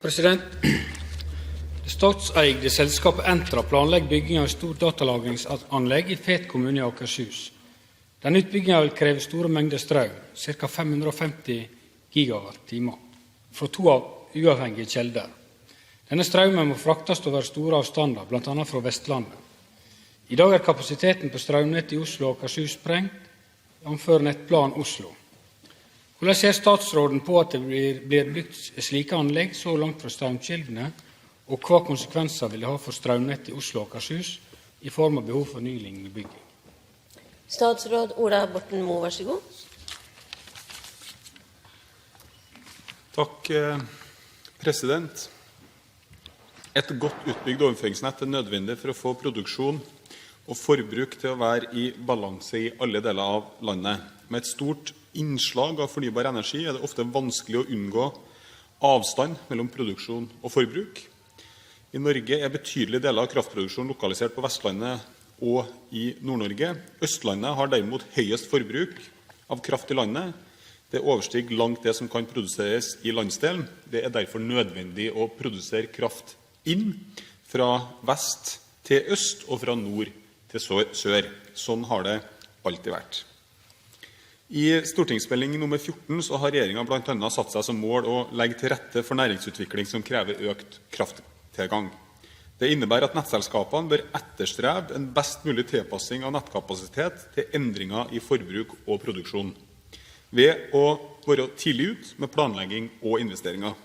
President, det statseide selskapet Entra planlegger bygging av et stort datalagringsanlegg i Fet kommune i Akershus. Denne utbyggingen vil kreve store mengder strøm, ca. 550 gigawatt-timer, fra to uavhengige kilder. Denne strømmen må fraktes over store avstander, blant annet fra Vestlandet. I dag er kapasiteten på strømnettet i Oslo og Akershus sprengt, jf. Nettplan Oslo. Hvordan ser statsråden på at det blir bygd slike anlegg så langt fra strømkildene, og hva konsekvenser vil det ha for strømnettet i Oslo og Akershus i form av behov for ny lignende bygging? Statsråd Ola Borten Moe, vær så god. Takk, president. Et godt utbygd overføringsnett er nødvendig for å få produksjon og forbruk til å være i balanse i alle deler av landet. Med et stort innslag av fornybar energi er det ofte vanskelig å unngå avstand mellom produksjon og forbruk. I Norge er betydelige deler av kraftproduksjonen lokalisert på Vestlandet og i Nord-Norge. Østlandet har derimot høyest forbruk av kraft i landet. Det overstiger langt det som kan produseres i landsdelen. Det er derfor nødvendig å produsere kraft inn fra vest til øst og fra nord til sør. Sånn har det alltid vært. I stortingsmelding nummer 14 så har regjeringen blant annet satt seg som mål å legge til rette for næringsutvikling som krever økt krafttilgang. Det innebærer at nettselskapene bør etterstrebe en best mulig tilpassing av nettkapasitet til endringer i forbruk og produksjon, ved å være tidlig ut med planlegging og investeringer.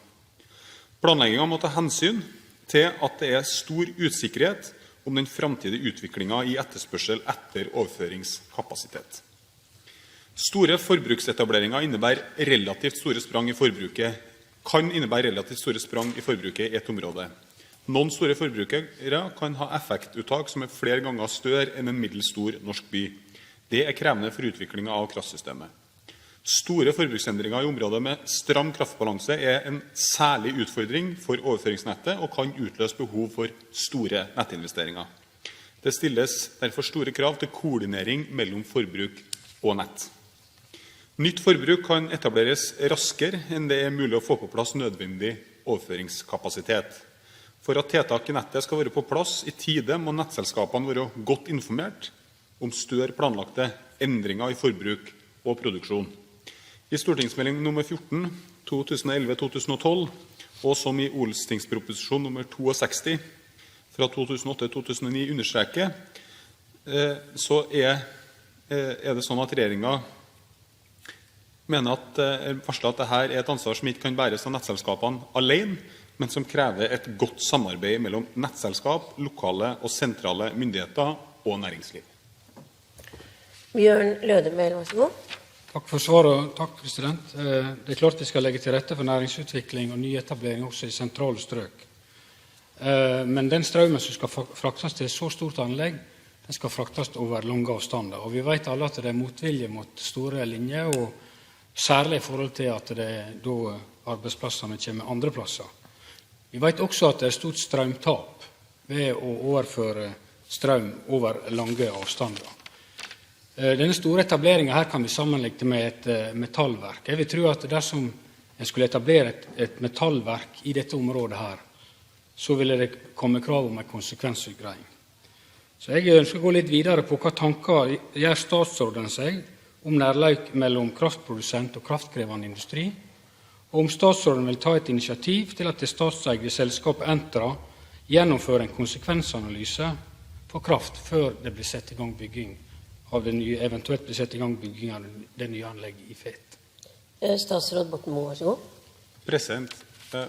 Planleggingen må ta hensyn til at det er stor usikkerhet om den framtidige utviklingen i etterspørsel etter overføringskapasitet. Store forbruksetableringer innebærer relativt store sprang i forbruket, i et område. Noen store forbrukere kan ha effektuttak som er flere ganger større enn en middels stor norsk by. Det er krevende for utviklingen av kraftsystemet. Store forbruksendringer i områder med stram kraftbalanse er en særlig utfordring for overføringsnettet og kan utløse behov for store nettinvesteringer. Det stilles derfor store krav til koordinering mellom forbruk og nett. Nytt forbruk kan etableres raskere enn det er mulig å få på plass nødvendig overføringskapasitet. For at tiltak i nettet skal være på plass i tide, må nettselskapene være godt informert om større planlagte endringer i forbruk og produksjon. I stortingsmelding nummer 14, 2011-2012, og som i Olstingsproposisjon nummer 62 fra 2008-2009 understreker, så er det sånn at regjeringen mener varsler at dette er et ansvar som ikke kan bæres av nettselskapene alene, men som krever et godt samarbeid mellom nettselskap, lokale og sentrale myndigheter og næringsliv. Bjørn Lødemel, vær så god. Takk for svaret. Takk, president. Det er klart vi skal legge til rette for næringsutvikling og nyetablering også i sentrale strøk. Men den strømmen som skal fraktes til et så stort anlegg, den skal fraktes over lange avstander. Og vi vet alle at det er motvilje mot store linjer, og særlig i forhold til at det da arbeidsplassene kommer andre plasser. Vi vet også at det er stort strømtap ved å overføre strøm over lange avstander. Denne store etableringen her kan vi sammenligne med et metallverk. Jeg vil tro at dersom jeg skulle etablere et metallverk i dette området her, så ville det komme krav om en konsekvensutgreiing. Så jeg ønsker å gå litt videre på hva tanker gjør statsråden seg om nærleik mellom kraftprodusent og kraftkrevende industri, og om statsråden vil ta et initiativ til at det statseide selskapet Entra gjennomfører en konsekvensanalyse for kraft før det blir sett i gang bygging av eventuelt blir sett i gang bygging av det nye anlegget i Fet. Statsråd Borten Moe, vær så god. President,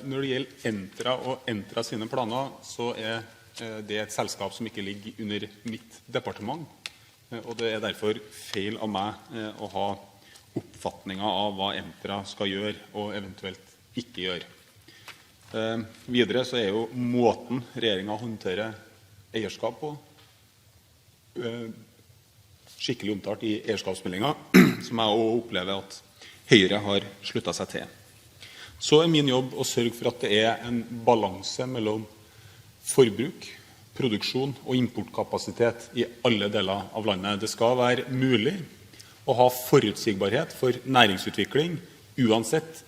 når det gjelder Entra og Entra sine planer, så er det et selskap som ikke ligger under mitt departement, og det er derfor feil av meg å ha oppfatninger av hva Entra skal gjøre og eventuelt ikke gjøre. Videre så er jo måten regjeringen håndterer eierskap på skikkelig omtalt i eierskapsmeldingen, som jeg også opplever at Høyre har sluttet seg til. Så er min jobb å sørge for at det er en balanse mellom forbruk, produksjon og importkapasitet i alle deler av landet. Det skal være mulig å ha forutsigbarhet for næringsutvikling, uansett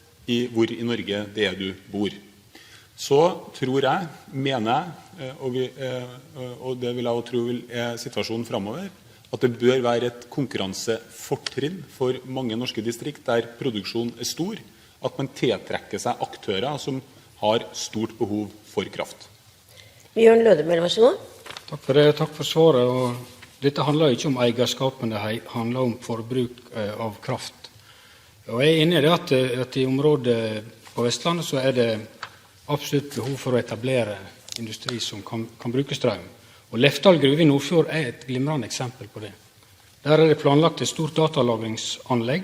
hvor i Norge det er du bor. Så tror jeg, mener jeg, og det vil jeg også tro er situasjonen fremover, at det bør være et konkurransefortrinn for mange norske distrikt der produksjonen er stor, at man tiltrekker seg aktører som har stort behov for kraft. Bjørn Lødemel, vær så god. Takk for det, takk for svaret. Og dette handler ikke om eierskap, men det handler om forbruk av kraft. Og jeg er enig i det at i området på Vestlandet så er det absolutt behov for å etablere industri som kan bruke strøm. Og Lefdal gruve i Nordfjord er et glimrende eksempel på det. Der er det planlagt et stort datalagringsanlegg.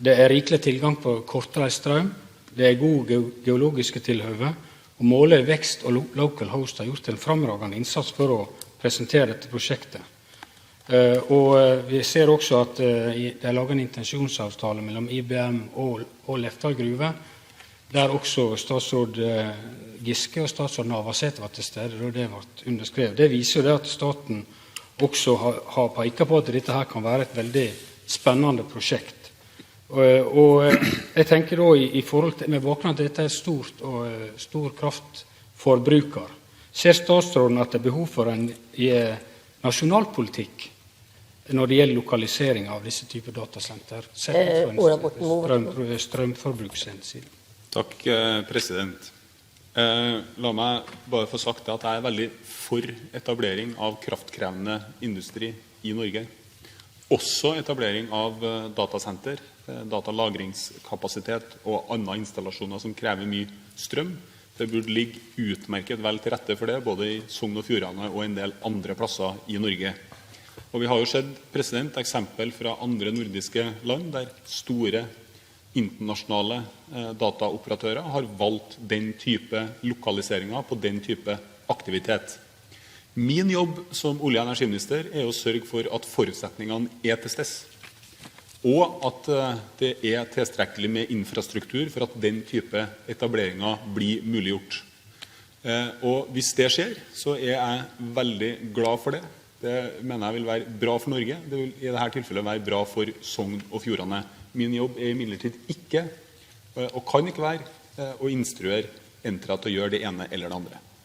Det er rikelig tilgang på kortreist strøm. Det er gode geologiske tilhøve. Og målet vekst og local host har gjort en fremragende innsats for å presentere dette prosjektet. Og vi ser også at det er laget en intensjonsavtale mellom IBM og Lefdal gruve, der også statsråd Giske og statsråd Navarsete var til stede da det ble underskrevet. Det viser jo det at staten også har pekt på at dette her kan være et veldig spennende prosjekt. Og jeg tenker da i forhold til, med bakgrunn at dette er stor kraftforbruker, ser statsråden at det er behov for en nasjonalpolitikk når det gjelder lokalisering av disse typer datasenter, strømforbrukshensyn? Takk, president. La meg bare få sagt at jeg er veldig for etablering av kraftkrevende industri i Norge. Også etablering av datasenter, datalagringskapasitet og andre installasjoner som krever mye strøm. Det burde ligge utmerket vel til rette for det, både i Sogn og Fjordane og en del andre plasser i Norge. Og vi har jo sett eksempel fra andre nordiske land der store internasjonale dataoperatører har valgt den type lokaliseringer på den type aktivitet. Min jobb som olje- og energiminister er å sørge for at forutsetningene er til stede, og at det er tilstrekkelig med infrastruktur for at den type etableringer blir muliggjort. Og hvis det skjer, så er jeg veldig glad for det. Det mener jeg vil være bra for Norge. Det vil i dette tilfellet være bra for Sogn og Fjordane. Min jobb er imidlertid ikke, og kan ikke være, å instruere Entra til å gjøre det ene eller det andre.